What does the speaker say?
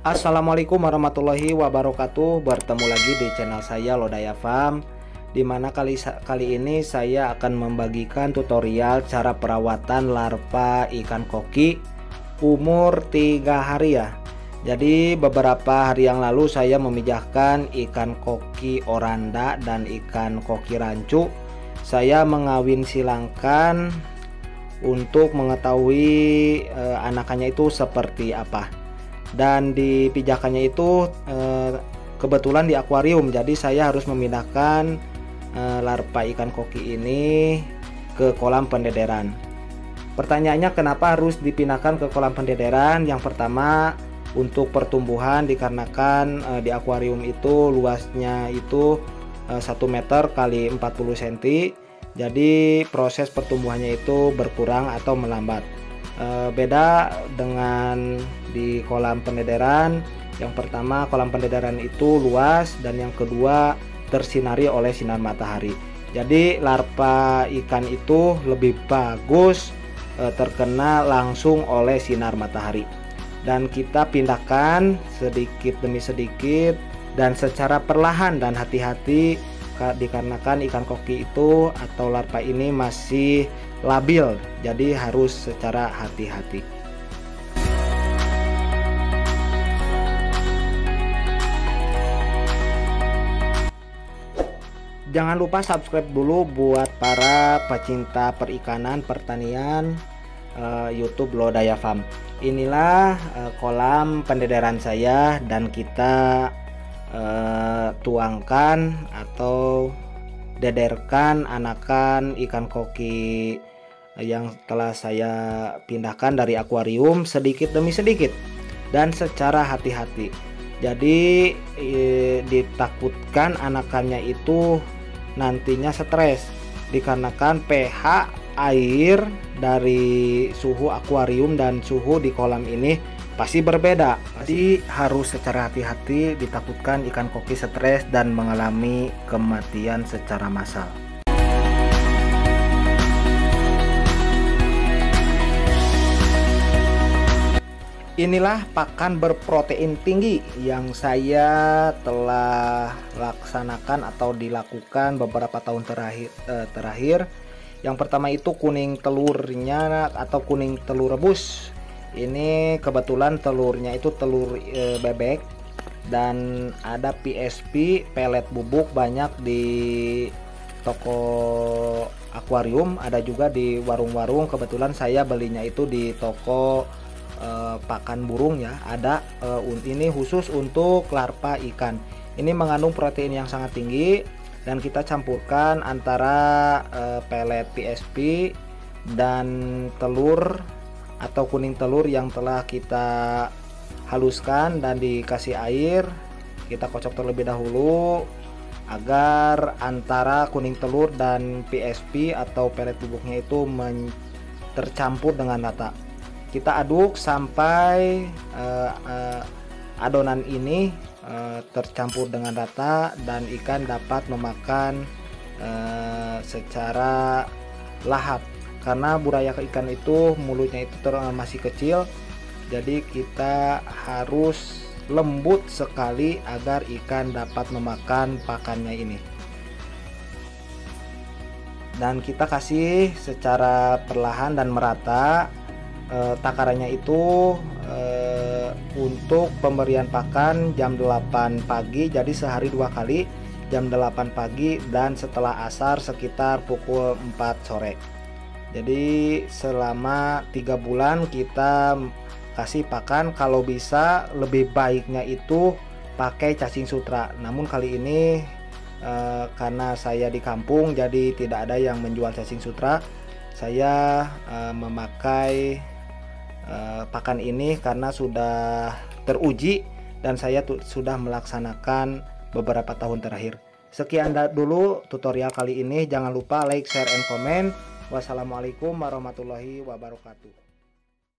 Assalamualaikum warahmatullahi wabarakatuh. Bertemu lagi di channel saya Lodaya Farm, dimana kali ini saya akan membagikan tutorial cara perawatan larva ikan koki umur 3 hari ya. Jadi beberapa hari yang lalu saya memijahkan ikan koki oranda dan ikan koki rancu. Saya mengawin silangkan untuk mengetahui anakannya itu seperti apa. Dan dipijahkannya itu kebetulan di akuarium, jadi saya harus memindahkan larva ikan koki ini ke kolam pendederan. Pertanyaannya, kenapa harus dipindahkan ke kolam pendederan? Yang pertama, untuk pertumbuhan, dikarenakan di akuarium itu luasnya itu 1 meter kali 40 cm, jadi proses pertumbuhannya itu berkurang atau melambat. Beda dengan di kolam pendederan. Yang pertama, kolam pendederan itu luas, dan yang kedua tersinari oleh sinar matahari. Jadi larva ikan itu lebih bagus terkena langsung oleh sinar matahari. Dan kita pindahkan sedikit demi sedikit dan secara perlahan dan hati-hati, dikarenakan ikan koki itu atau larva ini masih labil, jadi harus secara hati-hati. Jangan lupa subscribe dulu buat para pecinta perikanan pertanian YouTube Lodaya Farm. Inilah kolam pendederan saya, dan kita tuangkan atau dederkan anakan ikan koki yang telah saya pindahkan dari akuarium sedikit demi sedikit dan secara hati-hati. Jadi ditakutkan anakannya itu nantinya stres, dikarenakan pH air dari suhu akuarium dan suhu di kolam ini pasti berbeda. Jadi harus secara hati-hati, ditakutkan ikan koki stres dan mengalami kematian secara massal. Inilah pakan berprotein tinggi yang saya telah laksanakan atau dilakukan beberapa tahun terakhir. Yang pertama itu kuning telurnya atau kuning telur rebus. Ini kebetulan telurnya itu telur bebek, dan ada PSP pelet bubuk banyak di toko akuarium, ada juga di warung-warung. Kebetulan saya belinya itu di toko pakan burung ya. Ada ini khusus untuk larva ikan. Ini mengandung protein yang sangat tinggi, dan kita campurkan antara pelet PSP dan telur atau kuning telur yang telah kita haluskan dan dikasih air. Kita kocok terlebih dahulu agar antara kuning telur dan PSP atau pelet bubuknya itu tercampur dengan rata. Kita aduk sampai adonan ini tercampur dengan rata dan ikan dapat memakan secara lahap. Karena buraya ikan itu mulutnya itu masih kecil, jadi kita harus lembut sekali agar ikan dapat memakan pakannya ini. Dan kita kasih secara perlahan dan merata. Takarannya itu untuk pemberian pakan jam 8 pagi, jadi sehari 2 kali, jam 8 pagi dan setelah asar sekitar pukul 4 sore. Jadi selama 3 bulan kita kasih pakan. Kalau bisa lebih baiknya itu pakai cacing sutra. Namun kali ini karena saya di kampung, jadi tidak ada yang menjual cacing sutra. Saya memakai pakan ini karena sudah teruji dan saya sudah melaksanakan beberapa tahun terakhir. Sekian dulu tutorial kali ini. Jangan lupa like, share, and comment. Wassalamualaikum warahmatullahi wabarakatuh.